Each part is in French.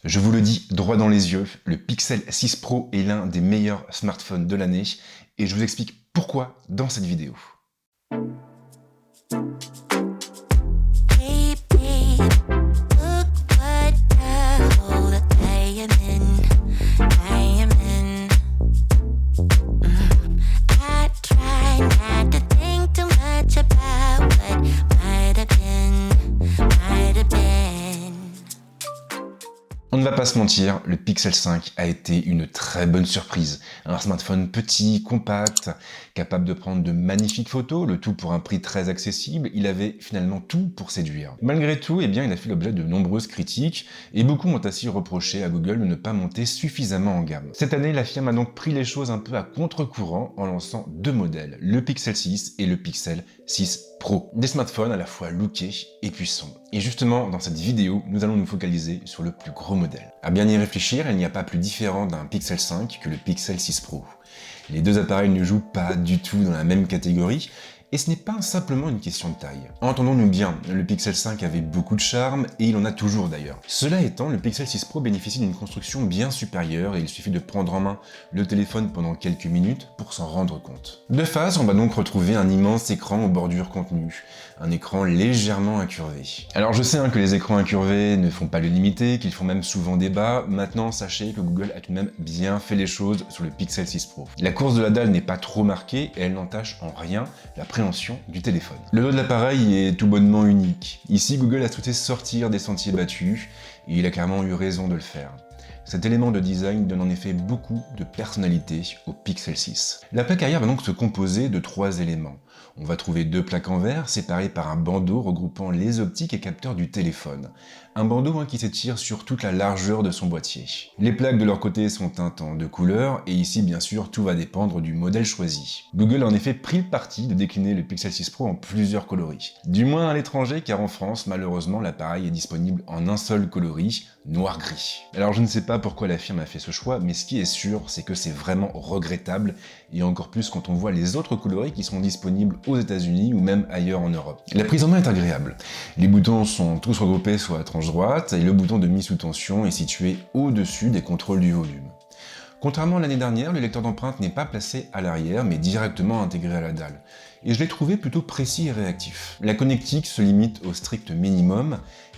Je vous le dis droit dans les yeux, le Pixel 6 Pro est l'un des meilleurs smartphones de l'année et je vous explique pourquoi dans cette vidéo. On ne va pas se mentir, le Pixel 5 a été une très bonne surprise. Un smartphone petit, compact, capable de prendre de magnifiques photos, le tout pour un prix très accessible, il avait finalement tout pour séduire. Malgré tout, il a fait l'objet de nombreuses critiques, et beaucoup ont ainsi reproché à Google de ne pas monter suffisamment en gamme. Cette année, la firme a donc pris les choses un peu à contre-courant en lançant deux modèles, le Pixel 6 et le Pixel 6 Pro. Des smartphones à la fois lookés et puissants. Et justement, dans cette vidéo, nous allons nous focaliser sur le plus gros modèle. À bien y réfléchir, il n'y a pas plus différent d'un Pixel 5 que le Pixel 6 Pro. Les deux appareils ne jouent pas du tout dans la même catégorie, et ce n'est pas simplement une question de taille. Entendons-nous bien, le Pixel 5 avait beaucoup de charme, et il en a toujours d'ailleurs. Cela étant, le Pixel 6 Pro bénéficie d'une construction bien supérieure, et il suffit de prendre en main le téléphone pendant quelques minutes pour s'en rendre compte. De face, on va donc retrouver un immense écran aux bordures contenues, un écran légèrement incurvé. Alors je sais que les écrans incurvés ne font pas l'unanimité, qu'ils font même souvent débat, maintenant sachez que Google a tout de même bien fait les choses sur le Pixel 6 Pro. La course de la dalle n'est pas trop marquée, et elle n'entache en rien la préhension du téléphone. Le dos de l'appareil est tout bonnement unique. Ici, Google a souhaité sortir des sentiers battus, et il a clairement eu raison de le faire. Cet élément de design donne en effet beaucoup de personnalité au Pixel 6. La plaque arrière va donc se composer de trois éléments. On va trouver deux plaques en verre séparées par un bandeau regroupant les optiques et capteurs du téléphone. Un bandeau qui s'étire sur toute la largeur de son boîtier. Les plaques de leur côté sont teintes en deux couleurs et ici bien sûr tout va dépendre du modèle choisi. Google a en effet pris le parti de décliner le Pixel 6 Pro en plusieurs coloris. Du moins à l'étranger car en France malheureusement l'appareil est disponible en un seul coloris, noir-gris. Alors je ne sais pas pourquoi la firme a fait ce choix mais ce qui est sûr c'est que c'est vraiment regrettable et encore plus quand on voit les autres coloris qui sont disponibles aux États-Unis ou même ailleurs en Europe. La prise en main est agréable. Les boutons sont tous regroupés sur la tranche droite et le bouton de mise sous tension est situé au-dessus des contrôles du volume. Contrairement à l'année dernière, le lecteur d'empreintes n'est pas placé à l'arrière mais directement intégré à la dalle. Et je l'ai trouvé plutôt précis et réactif. La connectique se limite au strict minimum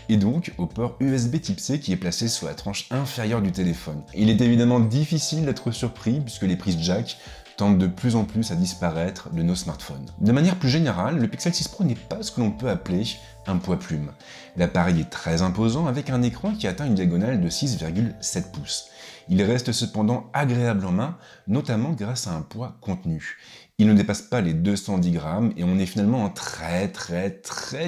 et donc au port USB type C qui est placé sur la tranche inférieure du téléphone. Il est évidemment difficile d'être surpris puisque les prises jack tendent de plus en plus à disparaître de nos smartphones. De manière plus générale, le Pixel 6 Pro n'est pas ce que l'on peut appeler un poids-plume. L'appareil est très imposant avec un écran qui atteint une diagonale de 6,7 pouces. Il reste cependant agréable en main, notamment grâce à un poids contenu. Il ne dépasse pas les 210 grammes et on est finalement très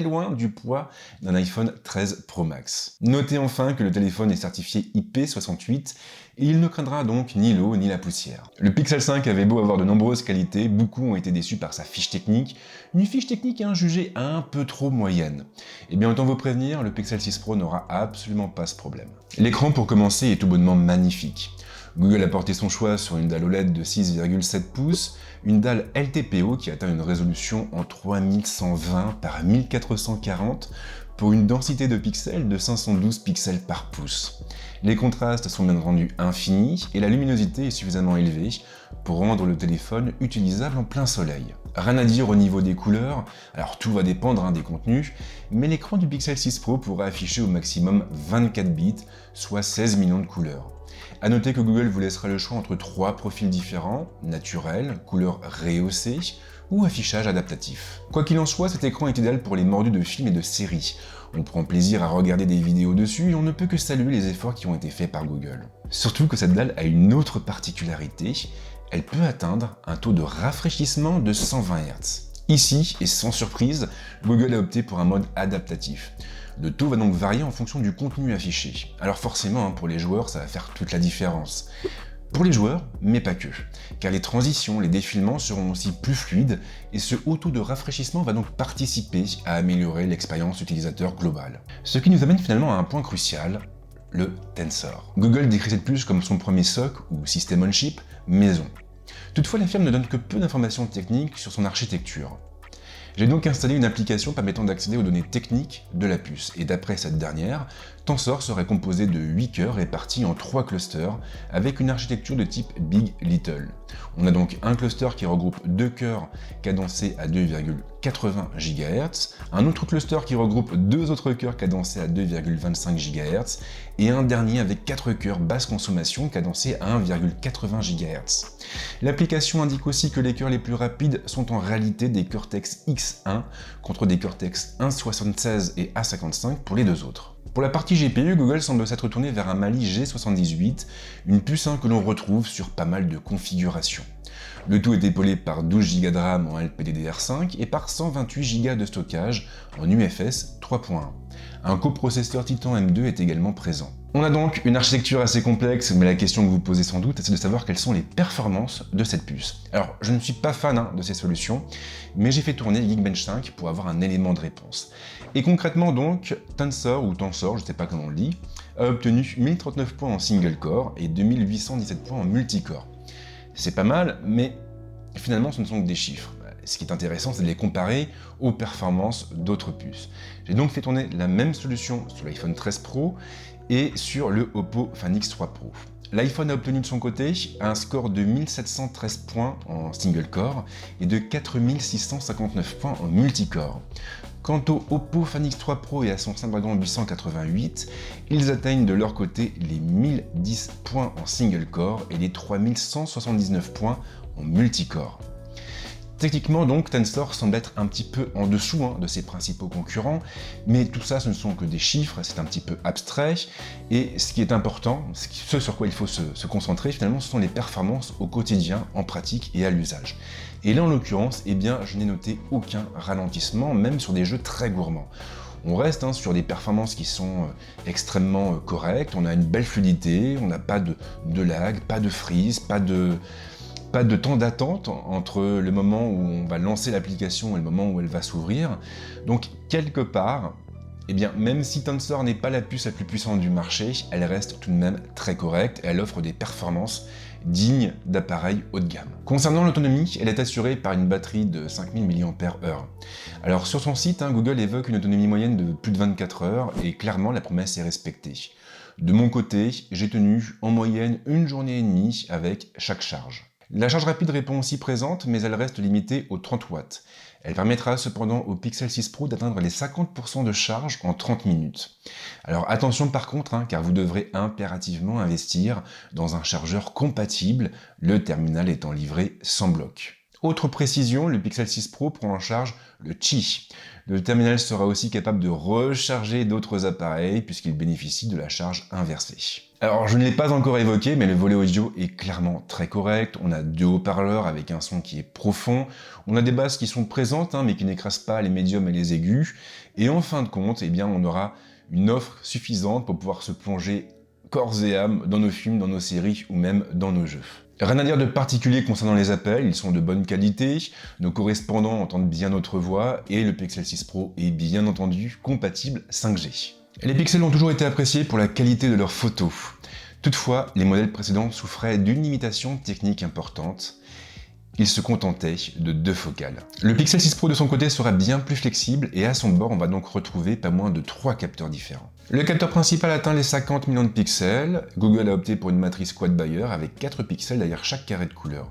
loin du poids d'un iPhone 13 Pro Max. Notez enfin que le téléphone est certifié IP68 et il ne craindra donc ni l'eau ni la poussière. Le Pixel 5 avait beau avoir de nombreuses qualités, beaucoup ont été déçus par sa fiche technique, une fiche technique jugée un peu trop moyenne. Et bien autant vous prévenir, le Pixel 6 Pro n'aura absolument pas ce problème. L'écran pour commencer est tout bonnement magnifique. Google a porté son choix sur une dalle OLED de 6,7 pouces, une dalle LTPO qui atteint une résolution en 3120 par 1440 pour une densité de pixels de 512 pixels par pouce. Les contrastes sont bien entendu infinis et la luminosité est suffisamment élevée pour rendre le téléphone utilisable en plein soleil. Rien à dire au niveau des couleurs, alors tout va dépendre des contenus, mais l'écran du Pixel 6 Pro pourra afficher au maximum 24 bits, soit 16 millions de couleurs. A noter que Google vous laissera le choix entre trois profils différents, naturel, couleur rehaussée ou affichage adaptatif. Quoi qu'il en soit, cet écran est idéal pour les mordus de films et de séries. On prend plaisir à regarder des vidéos dessus et on ne peut que saluer les efforts qui ont été faits par Google. Surtout que cette dalle a une autre particularité, elle peut atteindre un taux de rafraîchissement de 120 Hz. Ici, et sans surprise, Google a opté pour un mode adaptatif. Le taux va donc varier en fonction du contenu affiché. Alors forcément, pour les joueurs, ça va faire toute la différence. Pour les joueurs, mais pas que, car les transitions, les défilements seront aussi plus fluides, et ce haut taux de rafraîchissement va donc participer à améliorer l'expérience utilisateur globale. Ce qui nous amène finalement à un point crucial, le Tensor. Google décrit cette puce comme son premier SoC, ou System on Chip, maison. Toutefois, la firme ne donne que peu d'informations techniques sur son architecture. J'ai donc installé une application permettant d'accéder aux données techniques de la puce, et d'après cette dernière, Tensor serait composé de 8 cœurs répartis en 3 clusters avec une architecture de type Big Little. On a donc un cluster qui regroupe 2 cœurs cadencés à 2,80 GHz, un autre cluster qui regroupe 2 autres cœurs cadencés à 2,25 GHz et un dernier avec 4 cœurs basse consommation cadencés à 1,80 GHz. L'application indique aussi que les cœurs les plus rapides sont en réalité des Cortex X1 contre des Cortex A76 et A55 pour les deux autres. Pour la partie GPU, Google semble s'être tourné vers un Mali G78, une puce que l'on retrouve sur pas mal de configurations. Le tout est épaulé par 12 Go de RAM en LPDDR5 et par 128 Go de stockage en UFS 3.1. Un coprocesseur Titan M2 est également présent. On a donc une architecture assez complexe, mais la question que vous posez sans doute, c'est de savoir quelles sont les performances de cette puce. Alors, je ne suis pas fan de ces solutions, mais j'ai fait tourner Geekbench 5 pour avoir un élément de réponse. Et concrètement donc, Tensor, je ne sais pas comment on le dit, a obtenu 1039 points en single core et 2817 points en multicore. C'est pas mal, mais finalement ce ne sont que des chiffres. Ce qui est intéressant, c'est de les comparer aux performances d'autres puces. J'ai donc fait tourner la même solution sur l'iPhone 13 Pro et sur le Oppo Fan X3 Pro. L'iPhone a obtenu de son côté un score de 1713 points en single core et de 4659 points en multicore. Quant au Oppo Fan X3 Pro et à son Snapdragon 888, ils atteignent de leur côté les 1010 points en single core et les 3179 points en multicore. Techniquement donc, Tensor semble être un petit peu en dessous de ses principaux concurrents, mais tout ça ce ne sont que des chiffres, c'est un petit peu abstrait, et ce qui est important, ce sur quoi il faut se concentrer finalement, ce sont les performances au quotidien, en pratique et à l'usage. Et là en l'occurrence, eh bien, je n'ai noté aucun ralentissement, même sur des jeux très gourmands. On reste sur des performances qui sont extrêmement correctes, on a une belle fluidité, on n'a pas de lag, pas de freeze, pas de temps d'attente entre le moment où on va lancer l'application et le moment où elle va s'ouvrir. Donc quelque part, eh bien, même si Tensor n'est pas la puce la plus puissante du marché, elle reste tout de même très correcte et elle offre des performances dignes d'appareils haut de gamme. Concernant l'autonomie, elle est assurée par une batterie de 5000 mAh. Alors sur son site, Google évoque une autonomie moyenne de plus de 24 heures et clairement la promesse est respectée. De mon côté, j'ai tenu en moyenne une journée et demie avec chaque charge. La charge rapide répond aussi présente, mais elle reste limitée aux 30 watts. Elle permettra cependant au Pixel 6 Pro d'atteindre les 50% de charge en 30 minutes. Alors attention par contre, car vous devrez impérativement investir dans un chargeur compatible, le terminal étant livré sans bloc. Autre précision, le Pixel 6 Pro prend en charge le Qi. Le terminal sera aussi capable de recharger d'autres appareils puisqu'il bénéficie de la charge inversée. Alors je ne l'ai pas encore évoqué, mais le volet audio est clairement très correct. On a 2 haut-parleurs avec un son qui est profond. On a des basses qui sont présentes, mais qui n'écrasent pas les médiums et les aigus. Et en fin de compte, eh bien, on aura une offre suffisante pour pouvoir se plonger corps et âme dans nos films, dans nos séries ou même dans nos jeux. Rien à dire de particulier concernant les appels, ils sont de bonne qualité, nos correspondants entendent bien notre voix et le Pixel 6 Pro est bien entendu compatible 5G. Les pixels ont toujours été appréciés pour la qualité de leurs photos. Toutefois, les modèles précédents souffraient d'une limitation technique importante. Ils se contentaient de 2 focales. Le Pixel 6 Pro de son côté sera bien plus flexible et à son bord on va donc retrouver pas moins de 3 capteurs différents. Le capteur principal atteint les 50 millions de pixels. Google a opté pour une matrice quad Bayer avec 4 pixels derrière chaque carré de couleur.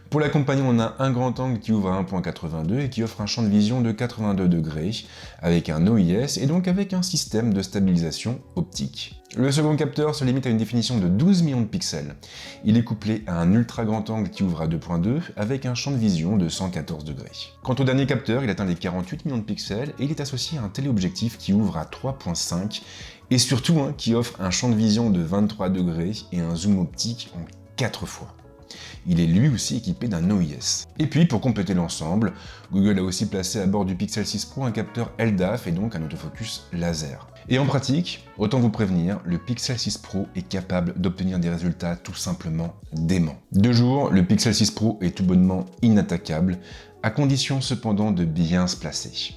Pour l'accompagner, on a un grand angle qui ouvre à 1.82 et qui offre un champ de vision de 82 degrés avec un OIS et donc avec un système de stabilisation optique. Le second capteur se limite à une définition de 12 millions de pixels. Il est couplé à un ultra grand angle qui ouvre à 2.2 avec un champ de vision de 114 degrés. Quant au dernier capteur, il atteint les 48 millions de pixels et il est associé à un téléobjectif qui ouvre à 3.5 et surtout qui offre un champ de vision de 23 degrés et un zoom optique en 4 fois. Il est lui aussi équipé d'un OIS. Et puis, pour compléter l'ensemble, Google a aussi placé à bord du Pixel 6 Pro un capteur LDAF et donc un autofocus laser. Et en pratique, autant vous prévenir, le Pixel 6 Pro est capable d'obtenir des résultats tout simplement déments. De jour, le Pixel 6 Pro est tout bonnement inattaquable, à condition cependant de bien se placer.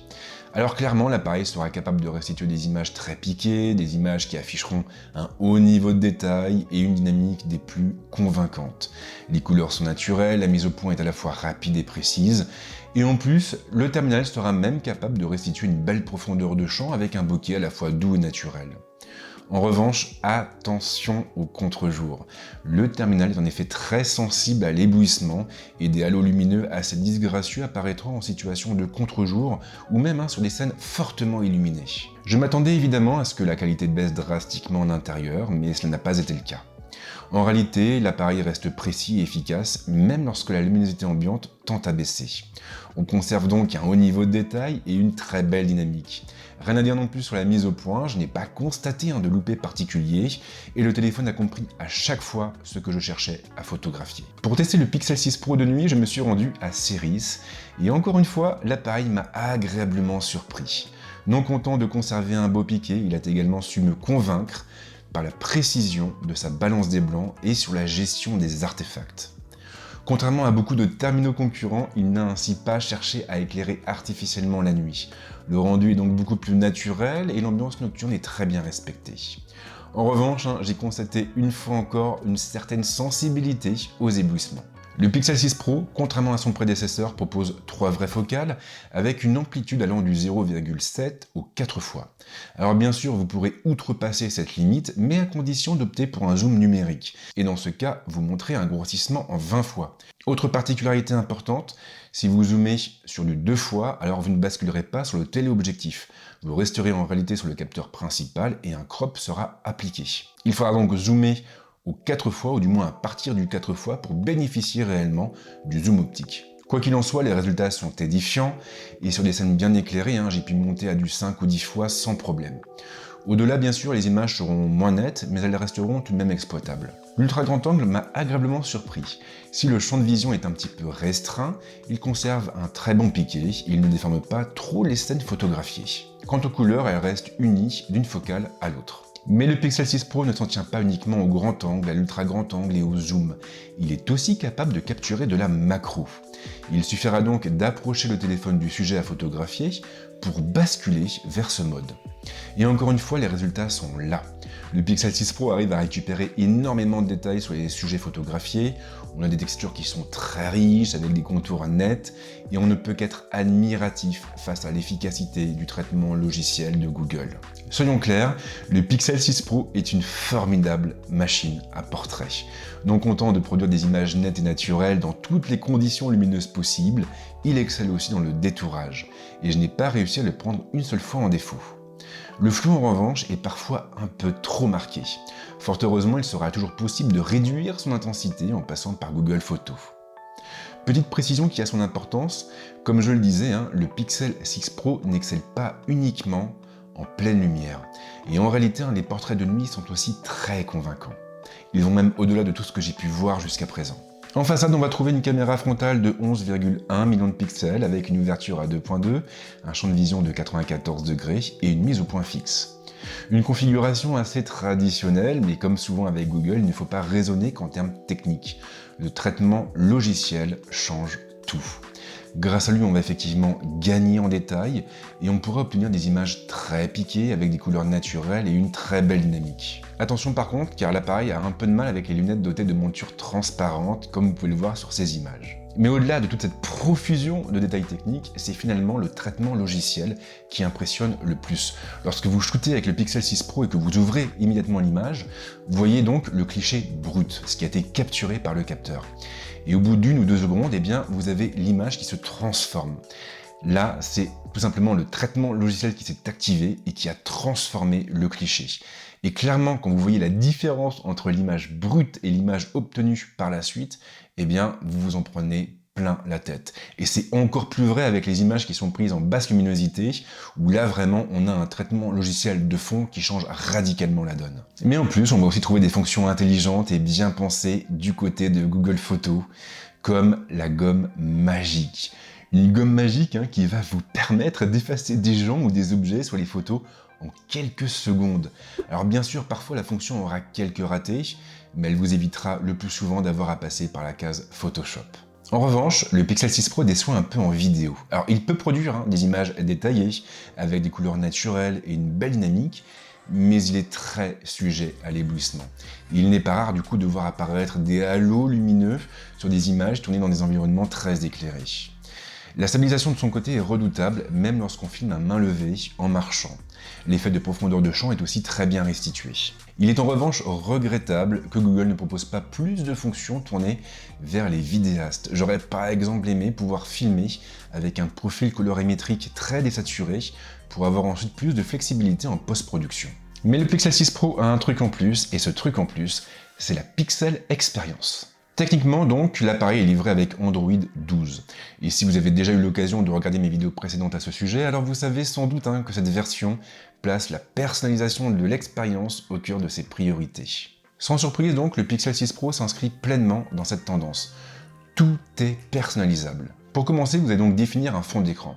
Alors clairement, l'appareil sera capable de restituer des images très piquées, des images qui afficheront un haut niveau de détail et une dynamique des plus convaincantes. Les couleurs sont naturelles, la mise au point est à la fois rapide et précise, et en plus, le terminal sera même capable de restituer une belle profondeur de champ avec un bokeh à la fois doux et naturel. En revanche, attention au contre-jour. Le terminal est en effet très sensible à l'éblouissement et des halos lumineux assez disgracieux apparaîtront en situation de contre-jour ou même sur des scènes fortement illuminées. Je m'attendais évidemment à ce que la qualité baisse drastiquement en intérieur, mais cela n'a pas été le cas. En réalité, l'appareil reste précis et efficace, même lorsque la luminosité ambiante tend à baisser. On conserve donc un haut niveau de détail et une très belle dynamique. Rien à dire non plus sur la mise au point, je n'ai pas constaté de loupé particulier, et le téléphone a compris à chaque fois ce que je cherchais à photographier. Pour tester le Pixel 6 Pro de nuit, je me suis rendu à Ceris, et encore une fois, l'appareil m'a agréablement surpris. Non content de conserver un beau piqué, il a également su me convaincre par la précision de sa balance des blancs et sur la gestion des artefacts. Contrairement à beaucoup de terminaux concurrents, il n'a ainsi pas cherché à éclairer artificiellement la nuit. Le rendu est donc beaucoup plus naturel et l'ambiance nocturne est très bien respectée. En revanche, j'ai constaté une fois encore une certaine sensibilité aux éblouissements. Le Pixel 6 Pro, contrairement à son prédécesseur, propose 3 vraies focales avec une amplitude allant du 0,7 au 4 fois. Alors bien sûr, vous pourrez outrepasser cette limite, mais à condition d'opter pour un zoom numérique. Et dans ce cas, vous montrez un grossissement en 20 fois. Autre particularité importante, si vous zoomez sur du 2 fois, alors vous ne basculerez pas sur le téléobjectif. Vous resterez en réalité sur le capteur principal et un crop sera appliqué. Il faudra donc zoomer aux 4 fois, ou du moins à partir du 4 fois, pour bénéficier réellement du zoom optique. Quoi qu'il en soit, les résultats sont édifiants, et sur des scènes bien éclairées, j'ai pu monter à du 5 ou 10 fois sans problème. Au-delà, bien sûr, les images seront moins nettes, mais elles resteront tout de même exploitables. L'ultra grand angle m'a agréablement surpris. Si le champ de vision est un petit peu restreint, il conserve un très bon piqué, et il ne déforme pas trop les scènes photographiées. Quant aux couleurs, elles restent unies d'une focale à l'autre. Mais le Pixel 6 Pro ne s'en tient pas uniquement au grand angle, à l'ultra grand angle et au zoom. Il est aussi capable de capturer de la macro. Il suffira donc d'approcher le téléphone du sujet à photographier pour basculer vers ce mode. Et encore une fois, les résultats sont là. Le Pixel 6 Pro arrive à récupérer énormément de détails sur les sujets photographiés, on a des textures qui sont très riches, avec des contours nets, et on ne peut qu'être admiratif face à l'efficacité du traitement logiciel de Google. Soyons clairs, le Pixel 6 Pro est une formidable machine à portrait. Non content de produire des images nettes et naturelles dans toutes les conditions lumineuses possibles, il excelle aussi dans le détourage, et je n'ai pas réussi à le prendre une seule fois en défaut. Le flou en revanche est parfois un peu trop marqué. Fort heureusement, il sera toujours possible de réduire son intensité en passant par Google Photos. Petite précision qui a son importance, comme je le disais, le Pixel 6 Pro n'excelle pas uniquement en pleine lumière. Et en réalité, les portraits de nuit sont aussi très convaincants. Ils vont même au-delà de tout ce que j'ai pu voir jusqu'à présent. En façade, on va trouver une caméra frontale de 11,1 millions de pixels avec une ouverture à 2.2, un champ de vision de 94 degrés et une mise au point fixe. Une configuration assez traditionnelle, mais comme souvent avec Google, il ne faut pas raisonner qu'en termes techniques. Le traitement logiciel change tout. Grâce à lui, on va effectivement gagner en détail et on pourra obtenir des images très piquées avec des couleurs naturelles et une très belle dynamique. Attention par contre, car l'appareil a un peu de mal avec les lunettes dotées de montures transparentes, comme vous pouvez le voir sur ces images. Mais au-delà de toute cette profusion de détails techniques, c'est finalement le traitement logiciel qui impressionne le plus. Lorsque vous shootez avec le Pixel 6 Pro et que vous ouvrez immédiatement l'image, vous voyez donc le cliché brut, ce qui a été capturé par le capteur. Et au bout d'1 ou 2 secondes, vous avez l'image qui se transforme. Là, c'est tout simplement le traitement logiciel qui s'est activé et qui a transformé le cliché. Et clairement, quand vous voyez la différence entre l'image brute et l'image obtenue par la suite, vous vous en prenez plein la tête. Et c'est encore plus vrai avec les images qui sont prises en basse luminosité, où là vraiment on a un traitement logiciel de fond qui change radicalement la donne. Mais en plus, on va aussi trouver des fonctions intelligentes et bien pensées du côté de Google Photos, comme la gomme magique. Une gomme magique qui va vous permettre d'effacer des gens ou des objets sur les photos en quelques secondes. Alors bien sûr, parfois la fonction aura quelques ratés, mais elle vous évitera le plus souvent d'avoir à passer par la case Photoshop. En revanche, le Pixel 6 Pro déçoit un peu en vidéo. Alors il peut produire des images détaillées, avec des couleurs naturelles et une belle dynamique, mais il est très sujet à l'éblouissement. Il n'est pas rare du coup de voir apparaître des halos lumineux sur des images tournées dans des environnements très éclairés. La stabilisation de son côté est redoutable, même lorsqu'on filme à main levée, en marchant. L'effet de profondeur de champ est aussi très bien restitué. Il est en revanche regrettable que Google ne propose pas plus de fonctions tournées vers les vidéastes. J'aurais par exemple aimé pouvoir filmer avec un profil colorimétrique très désaturé pour avoir ensuite plus de flexibilité en post-production. Mais le Pixel 6 Pro a un truc en plus, et ce truc en plus, c'est la Pixel Experience. Techniquement donc, l'appareil est livré avec Android 12. Et si vous avez déjà eu l'occasion de regarder mes vidéos précédentes à ce sujet, alors vous savez sans doute que cette version place la personnalisation de l'expérience au cœur de ses priorités. Sans surprise donc, le Pixel 6 Pro s'inscrit pleinement dans cette tendance. Tout est personnalisable. Pour commencer, vous allez donc définir un fond d'écran.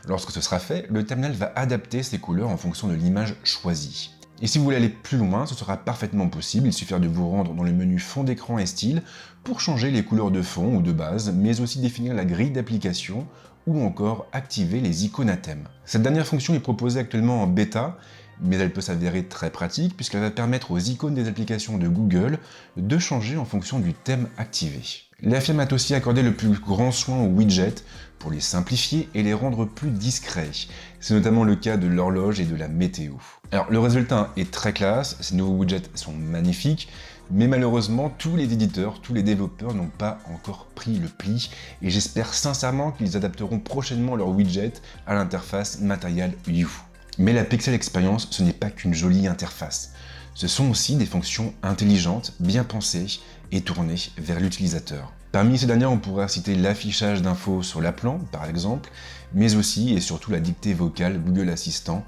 Lorsque ce sera fait, le terminal va adapter ses couleurs en fonction de l'image choisie. Et si vous voulez aller plus loin, ce sera parfaitement possible, il suffira de vous rendre dans le menu fond d'écran et style pour changer les couleurs de fond ou de base, mais aussi définir la grille d'application ou encore activer les icônes à thème. Cette dernière fonction est proposée actuellement en bêta, mais elle peut s'avérer très pratique puisqu'elle va permettre aux icônes des applications de Google de changer en fonction du thème activé. La firme a aussi accordé le plus grand soin aux widgets pour les simplifier et les rendre plus discrets. C'est notamment le cas de l'horloge et de la météo. Alors le résultat est très classe, ces nouveaux widgets sont magnifiques, mais malheureusement tous les éditeurs, tous les développeurs n'ont pas encore pris le pli et j'espère sincèrement qu'ils adapteront prochainement leurs widgets à l'interface Material You. Mais la Pixel Experience, ce n'est pas qu'une jolie interface. Ce sont aussi des fonctions intelligentes, bien pensées et tournées vers l'utilisateur. Parmi ces dernières, on pourrait citer l'affichage d'infos sur l'appelant, par exemple, mais aussi et surtout la dictée vocale Google Assistant,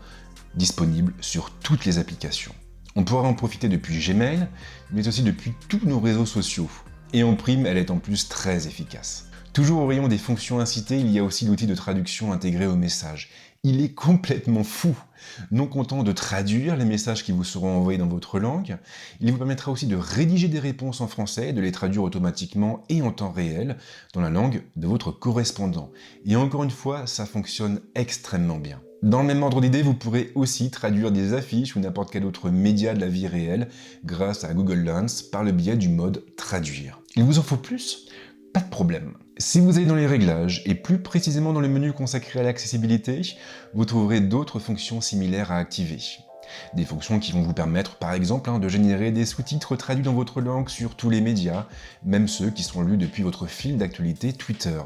disponible sur toutes les applications. On pourra en profiter depuis Gmail, mais aussi depuis tous nos réseaux sociaux. Et en prime, elle est en plus très efficace. Toujours au rayon des fonctions incitées, il y a aussi l'outil de traduction intégré au message. Il est complètement fou. Non content de traduire les messages qui vous seront envoyés dans votre langue, il vous permettra aussi de rédiger des réponses en français, de les traduire automatiquement et en temps réel dans la langue de votre correspondant. Et encore une fois, ça fonctionne extrêmement bien. Dans le même ordre d'idée, vous pourrez aussi traduire des affiches ou n'importe quel autre média de la vie réelle grâce à Google Lens par le biais du mode traduire. Il vous en faut plus ? Pas de problème. Si vous allez dans les réglages, et plus précisément dans le menu consacré à l'accessibilité, vous trouverez d'autres fonctions similaires à activer. Des fonctions qui vont vous permettre, par exemple, de générer des sous-titres traduits dans votre langue sur tous les médias, même ceux qui sont lus depuis votre fil d'actualité Twitter.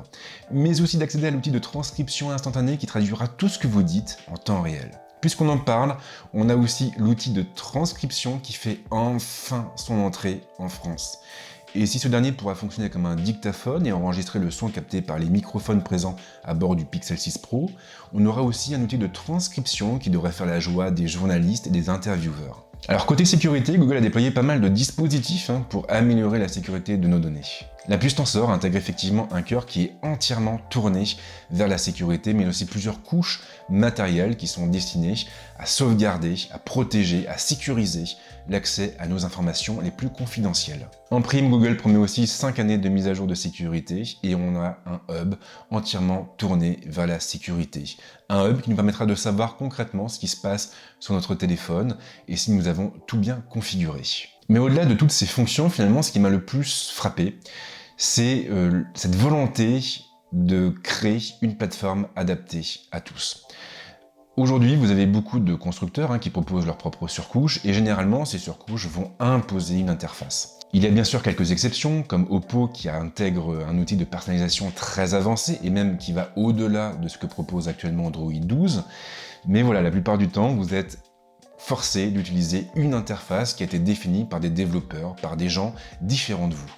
Mais aussi d'accéder à l'outil de transcription instantanée qui traduira tout ce que vous dites en temps réel. Puisqu'on en parle, on a aussi l'outil de transcription qui fait enfin son entrée en France. Et si ce dernier pourra fonctionner comme un dictaphone et enregistrer le son capté par les microphones présents à bord du Pixel 6 Pro, on aura aussi un outil de transcription qui devrait faire la joie des journalistes et des intervieweurs. Alors côté sécurité, Google a déployé pas mal de dispositifs pour améliorer la sécurité de nos données. La puce Tensor intègre effectivement un cœur qui est entièrement tourné vers la sécurité, mais aussi plusieurs couches matérielles qui sont destinées à sauvegarder, à protéger, à sécuriser l'accès à nos informations les plus confidentielles. En prime, Google promet aussi 5 années de mise à jour de sécurité et on a un hub entièrement tourné vers la sécurité. Un hub qui nous permettra de savoir concrètement ce qui se passe sur notre téléphone et si nous avons tout bien configuré. Mais au-delà de toutes ces fonctions, finalement, ce qui m'a le plus frappé, c'est cette volonté de créer une plateforme adaptée à tous. Aujourd'hui, vous avez beaucoup de constructeurs qui proposent leurs propres surcouches, et généralement, ces surcouches vont imposer une interface. Il y a bien sûr quelques exceptions, comme Oppo qui intègre un outil de personnalisation très avancé, et même qui va au-delà de ce que propose actuellement Android 12, mais voilà, la plupart du temps, vous êtes forcé d'utiliser une interface qui a été définie par des développeurs, par des gens différents de vous.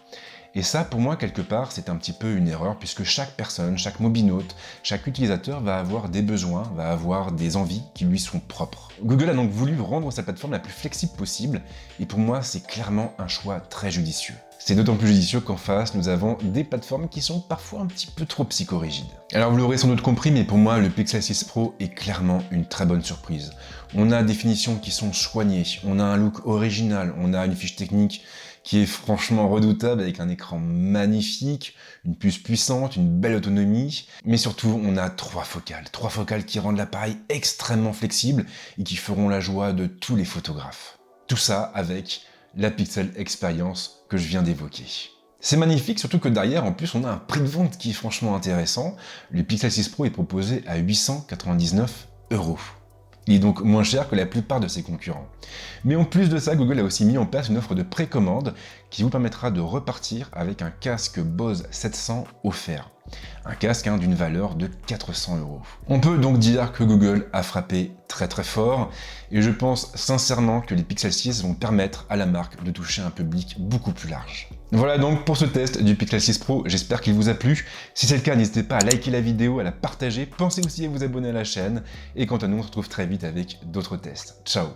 Et ça, pour moi, quelque part, c'est un petit peu une erreur, puisque chaque personne, chaque mobinaute, chaque utilisateur va avoir des besoins, va avoir des envies qui lui sont propres. Google a donc voulu rendre sa plateforme la plus flexible possible, et pour moi, c'est clairement un choix très judicieux. C'est d'autant plus judicieux qu'en face, nous avons des plateformes qui sont parfois un petit peu trop psychorigides. Alors vous l'aurez sans doute compris, mais pour moi, le Pixel 6 Pro est clairement une très bonne surprise. On a des finitions qui sont soignées, on a un look original, on a une fiche technique qui est franchement redoutable avec un écran magnifique, une puce puissante, une belle autonomie, mais surtout on a trois focales qui rendent l'appareil extrêmement flexible et qui feront la joie de tous les photographes. Tout ça avec la Pixel Experience que je viens d'évoquer. C'est magnifique, surtout que derrière, en plus, on a un prix de vente qui est franchement intéressant. Le Pixel 6 Pro est proposé à 899 €. Il est donc moins cher que la plupart de ses concurrents. Mais en plus de ça, Google a aussi mis en place une offre de précommande qui vous permettra de repartir avec un casque Bose 700 offert. Un casque d'une valeur de 400 €. On peut donc dire que Google a frappé très très fort, et je pense sincèrement que les Pixel 6 vont permettre à la marque de toucher un public beaucoup plus large. Voilà donc pour ce test du Pixel 6 Pro, j'espère qu'il vous a plu. Si c'est le cas, n'hésitez pas à liker la vidéo, à la partager, pensez aussi à vous abonner à la chaîne, et quant à nous, on se retrouve très vite avec d'autres tests. Ciao!